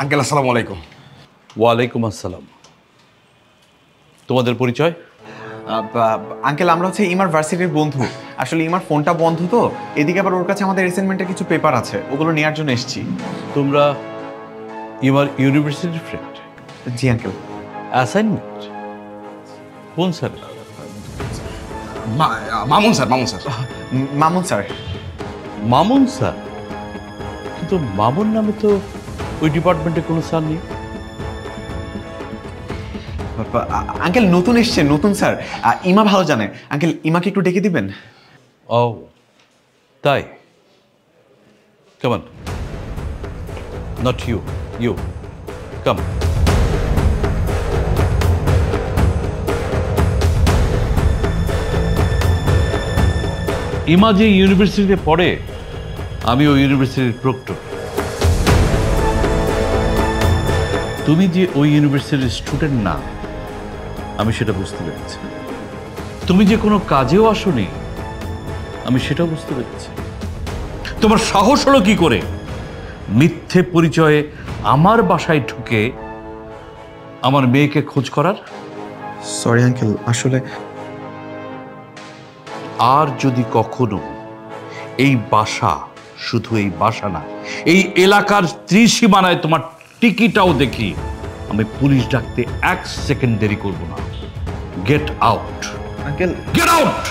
Uncle আসসালামু আলাইকুম। ওয়ালাইকুম আসসালাম। তোমাদের পরিচয়? আঙ্কেল আমরা হচ্ছে ইমার ভার্সিটির বন্ধু। আসলে ইমার ফোনটা বন্ধ তো, এদিকে আবার ওর কাছে আমাদের অ্যাসাইনমেন্টের কিছু পেপার আছে, ওগুলো নেওয়ার জন্য এসেছি। তোমরা ইমার ইউনিভার্সিটির ফ্রেন্ড? জি আঙ্কেল। অ্যাসাইনমেন্ট কোন sir? Mamun sir. Mamun sir. Mamun sir? কিন্তু মামুন নামে তো ওই ডিপার্টমেন্টে কোনো স্যার নেই। আঙ্কেল নতুন এসছে, নতুন স্যার। ইমা ভালো জানে। আঙ্কেল ইমাকে একটু ডেকে দিবেন? ও তাই, come on. Not you, you come. ইমা যে ইউনিভার্সিটিতে পড়ে, আমি ওই ইউনিভার্সিটির প্রক্টর। তুমি যে ওই ইউনিভার্সিটির স্টুডেন্ট না, আমি সেটা বুঝতে পেরেছি। তুমি যে কোনো কাজেও আসোনি, আমি সেটাও বুঝতে পেরেছি। তোমার সাহস হলো কি করে মিথ্যে পরিচয়ে আমার বাসায় ঢুকে আমার মেয়েকে খোঁজ করার? সরি আঙ্কেল, আসলে আর যদি কখনো এই বাসা, শুধু এই বাসা না, এই এলাকার ত্রিসীমানায় তোমার টিকিটাও দেখি, আমি পুলিশ ডাকতে 1 সেকেন্ড দেরি করব না। Get out. Uncle get out.